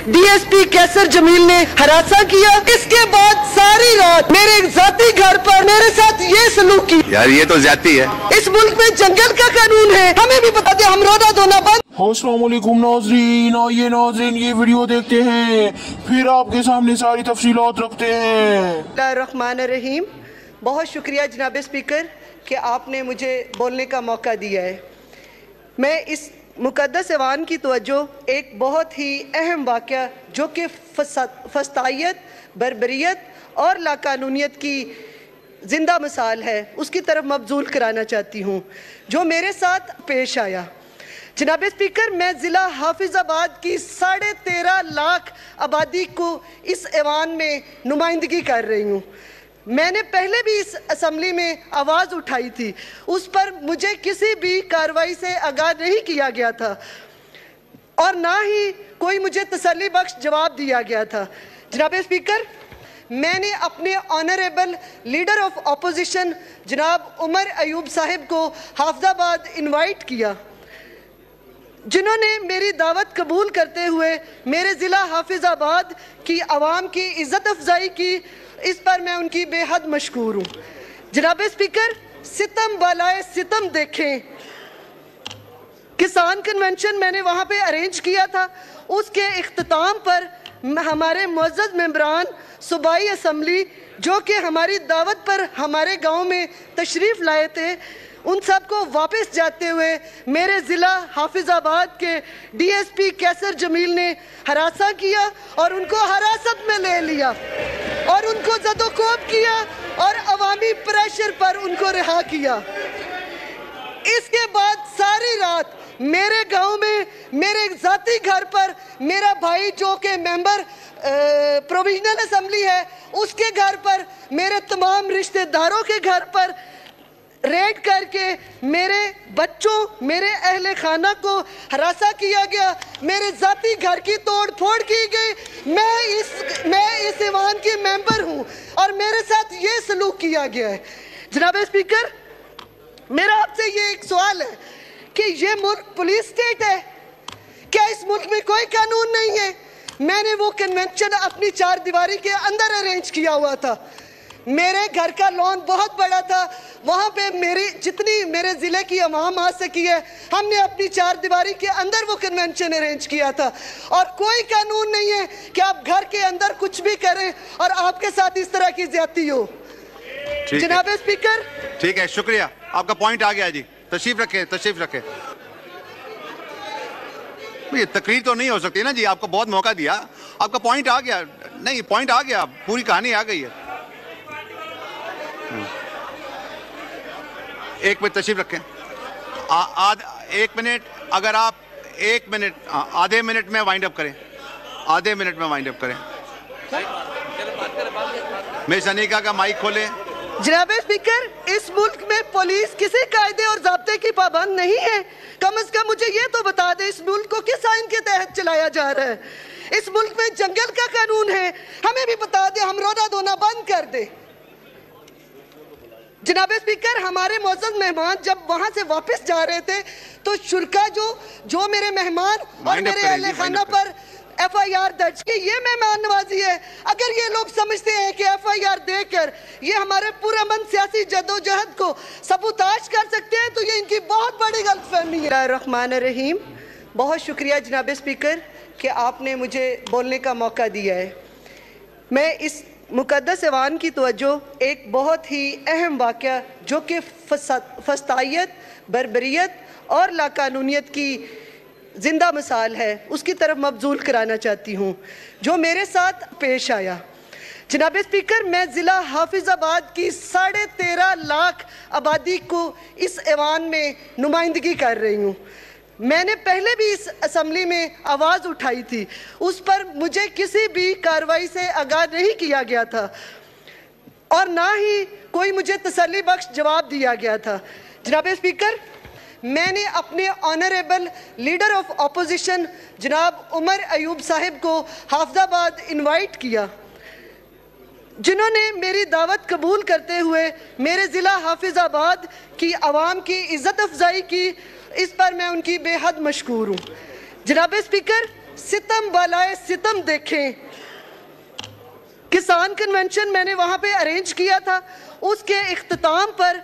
DSP कैसर जमील ने हरासा किया। इसके बाद सारी रात मेरे जाती घर पर मेरे साथ ये सलूक किया। यार ये तो ज्यादती है। इस मुल्क में जंगल का कानून है, हमें भी बता दे, हम रोना धोना बंद। अस्सलामुअलैकुम नाज़रीन, आइए नाज़रीन ये वीडियो देखते हैं, फिर आपके सामने सारी तफसीलात रखते हैं। रहमान, बहुत शुक्रिया जनाब स्पीकर कि आपने मुझे बोलने का मौका दिया है। मैं इस मुकद्दस ऐवान की तवज्जो एक बहुत ही अहम वाक़या जो कि फसादियत, बर्बरियत और लाकानूनियत की जिंदा मिसाल है उसकी तरफ मबजूल कराना चाहती हूँ जो मेरे साथ पेश आया। जनाब स्पीकर, मैं ज़िला हाफिज़ाबाद की 13.5 लाख आबादी को इस ऐवान में नुमाइंदगी कर रही हूँ। मैंने पहले भी इस असम्बली में आवाज़ उठाई थी, उस पर मुझे किसी भी कार्रवाई से आगाह नहीं किया गया था और ना ही कोई मुझे तसल्ली बख्श जवाब दिया गया था। जनाब स्पीकर, मैंने अपने ऑनरेबल लीडर ऑफ अपोजिशन जनाब उमर अयूब साहिब को हाफिज़ाबाद इनवाइट किया, जिन्होंने मेरी दावत कबूल करते हुए मेरे ज़िला हाफिज़ाबाद की आवाम की इज़्ज़त अफजाई की। इस पर मैं उनकी बेहद मशकूर हूँ। जनाब स्पीकर, सितम बालाए सितम देखें किसान कन्वेंशन मैंने वहाँ पे अरेंज किया था। उसके इख्तिताम पर हमारे मुअज़्ज़ज़ मेंबरान सूबाई असम्बली जो कि हमारी दावत पर हमारे गांव में तशरीफ़ लाए थे, उन सब को वापस जाते हुए मेरे ज़िला हाफिज़ाबाद के डीएसपी कैसर जमील ने हरासा किया और उनको हिरासत में ले लिया और उनको ज़दोकोब किया और अवामी प्रेशर पर उनको रिहा किया। इसके बाद सारी रात मेरे गांव में मेरे ज़ाती घर पर मेरा भाई जो कि मेंबर प्रोविजनल असम्बली है उसके घर पर, मेरे तमाम रिश्तेदारों के घर पर रेड करके मेरे बच्चों, मेरे अहले खाना को हरासा किया गया, मेरे ज़ाती घर की तोड़ फोड़ की गई। मैं इस ऐवान की मेंबर हूँ और मेरे साथ ये सलूक किया गया है। जनाब स्पीकर, मेरा आपसे ये एक सवाल है कि ये मुल्क पुलिस स्टेट है क्या? इस मुल्क में कोई कानून नहीं है? मैंने वो कन्वेंशन अपनी 4 दीवारी के अंदर अरेंज किया हुआ था। मेरे घर का लॉन बहुत बड़ा था, वहाँ पे मेरी जितनी मेरे ज़िले की अवाम आ सकी है हमने अपनी 4 दीवारी के अंदर वो कन्वेंशन अरेंज किया था और कोई कानून नहीं है कि आप घर के अंदर कुछ भी करें और आपके साथ इस तरह की ज्यादती हो। जनाब स्पीकर, ठीक है, शुक्रिया, आपका पॉइंट आ गया जी। तशरीफ रखें, तशरीफ रखें। ये तकरीर तो नहीं हो सकती ना जी, आपको बहुत मौका दिया, आपका पॉइंट आ गया। नहीं, पॉइंट आ गया, पूरी कहानी आ गई है। एक मिनट तशरीफ रखें। 1 मिनट, अगर आप 1 मिनट, आधे मिनट में वाइंड अप करें, आधे मिनट में वाइंड अप करें। मैं शनीका का माइक खोलें। जनाब स्पीकर, इस मुल्क में पुलिस किसी कायदे और ज़ाब्ते की पाबंद नहीं है। कम से कम मुझे ये तो बता दे इस मुल्क को किस आइन के तहत चलाया जा रहा है। इस मुल्क में जंगल का कानून है, हमें भी बता दे, हम रोना धोना बंद कर दे। जनाब स्पीकर, हमारे मुअज़्ज़ज़ मेहमान जब वहाँ से वापस जा रहे थे तो शुरका जो मेरे मेहमान और मेरे अहले खाना पर FIR दर्ज की, ये मेहमान नवाजी है। अगर ये लोग समझते हैं कि FIR देकर ये हमारे पूरा मन सियासी जदोजहद को सबूताज कर सकते हैं तो ये इनकी बहुत बड़ी गलतफहमी है। रहमान, बहुत शुक्रिया जनाब स्पीकर कि आपने मुझे बोलने का मौका दिया है। मैं इस मुकद्दस ऐवान की तवज्जो एक बहुत ही अहम वाक़या जो कि फसादियत, बर्बरियत और लाकानूनियत की जिंदा मिसाल है उसकी तरफ मबजूल कराना चाहती हूँ जो मेरे साथ पेश आया। जनाब स्पीकर, मैं ज़िला हाफिज़ाबाद की 13.5 लाख आबादी को इस ऐवान में नुमाइंदगी कर रही हूँ। मैंने पहले भी इस असम्बली में आवाज़ उठाई थी, उस पर मुझे किसी भी कार्रवाई से आगाह नहीं किया गया था और ना ही कोई मुझे तसल्ली बख्श जवाब दिया गया था। जनाब स्पीकर, मैंने अपने ऑनरेबल लीडर ऑफ अपोजिशन जनाब उमर अयूब साहिब को हाफिज़ाबाद इनवाइट किया, जिन्होंने मेरी दावत कबूल करते हुए मेरे ज़िला हाफिज़ाबाद की आवाम की इज़्ज़त अफजाई की। इस पर मैं उनकी बेहद मशकूर हूँ। जनाब स्पीकर, सितम वालाए सितम देखें। किसान कन्वेंशन मैंने वहाँ पे अरेंज किया था, उसके इख्तिताम पर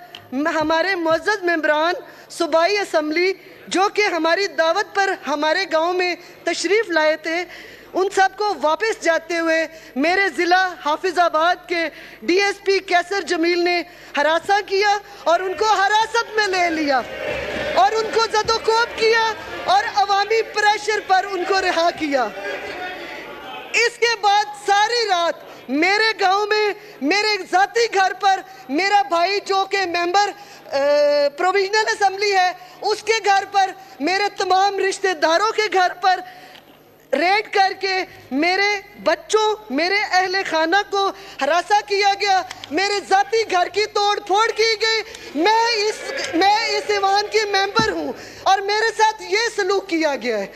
हमारे मुअज़्ज़ज़ मेंबरान सूबाई असम्बली जो कि हमारी दावत पर हमारे गांव में तशरीफ़ लाए थे, उन सब को वापस जाते हुए मेरे ज़िला हाफिज़ाबाद के DSP कैसर जमील ने हरासा किया और उनको हिरासत में ले लिया और उनको ज़दोकोब किया और अवामी प्रेशर पर उनको रिहा किया। इसके बाद सारी रात मेरे गांव में मेरे ज़ाती घर पर मेरा भाई जो कि मेंबर प्रोविजनल असम्बली है, उसके घर पर, मेरे तमाम रिश्तेदारों के घर पर रेड करके मेरे बच्चों, मेरे अहले खाना को हरासा किया गया, मेरे ज़ाती घर की तोड़ फोड़ की गई। मैं इस ईवान की मेंबर हूँ और मेरे साथ ये सलूक किया गया है।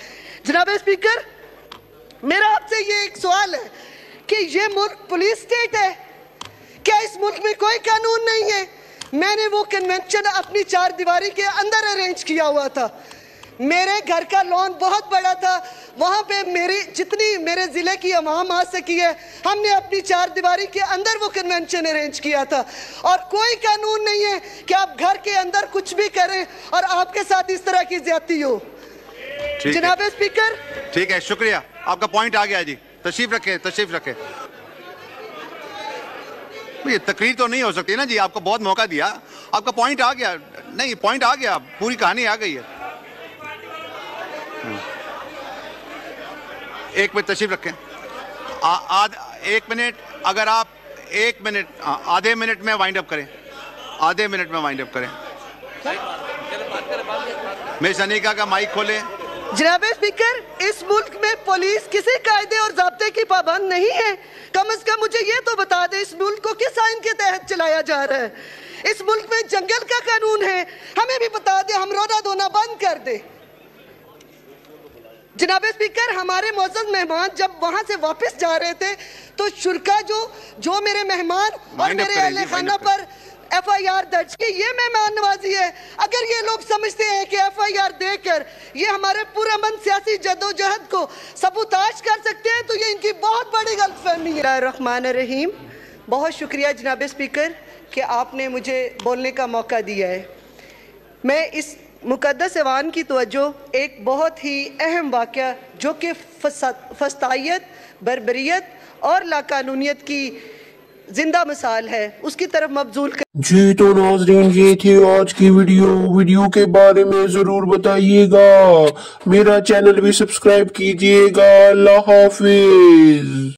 जनाब स्पीकर, मेरा आपसे ये एक सवाल है कि ये मुल्क पुलिस स्टेट है, क्या इस मुल्क में कोई कानून नहीं है? मैंने वो कन्वेंशन अपनी चार दीवारी के अंदर अरेंज किया हुआ था। मेरे घर का लॉन बहुत बड़ा था, वहाँ पे मेरी जितनी मेरे ज़िले की अवाम आ सकी है, हमने अपनी चार दीवारी के अंदर वो कन्वेंशन अरेंज किया था। और कोई कानून नहीं है कि आप घर के अंदर कुछ भी करें और आपके साथ इस तरह की ज्यादती हो। जनाब स्पीकर, ठीक है, शुक्रिया, आपका पॉइंट आ गया जी। तशरीफ रखें, तशरीफ रखें। ये तकरीर तो नहीं हो सकती ना जी, आपको बहुत मौका दिया, आपका पॉइंट आ गया। नहीं, पॉइंट आ गया, पूरी कहानी आ गई है। एक मिनट तशरीफ रखें। एक मिनट, अगर आप एक मिनट, आधे मिनट में वाइंड अप करें, आधे मिनट में वाइंड अप करें। मिस अनीका का माइक खोलें। जनाब स्पीकर, इस मुल्क में पुलिस किसी कायदे और ज़ाब्ते की पाबंद नहीं है। कम से कम मुझे ये तो बता दे, इस मुल्क को किस आइन के तहत चलाया जा रहा है? इस मुल्क में जंगल का कानून है, हमें भी बता दे, हम रोना धोना बंद कर दे। जनाब स्पीकर, हमारे मुअज़्ज़ज़ मेहमान जब वहां से वापस जा रहे थे तो शुरका जो मेरे मेहमान और मेरे अहले खाना पर FIR दर्ज की, ये मेहमान नवाजी है। अगर ये लोग समझते हैं कि FIR देकर ये हमारे पूरा मन सियासी जदोजहद को सबूताज कर सकते हैं, तो ये इनकी बहुत बड़ी गलतफहमी है। रहमान रहीम, बहुत शुक्रिया जनाब स्पीकर कि आपने मुझे बोलने का मौका दिया है। मैं इस मुकद्दस ऐवान की तवज्जो एक बहुत ही अहम वाक़या जो कि फसादियत, बर्बरियत और लाकानूनियत की जिंदा मिसाल है, उसकी तरफ मबजूल कर। जी तो नाज़रीन, ये थी आज की वीडियो के बारे में ज़रूर बताइएगा, मेरा चैनल भी सब्सक्राइब कीजिएगा। अल्लाह हाफिज।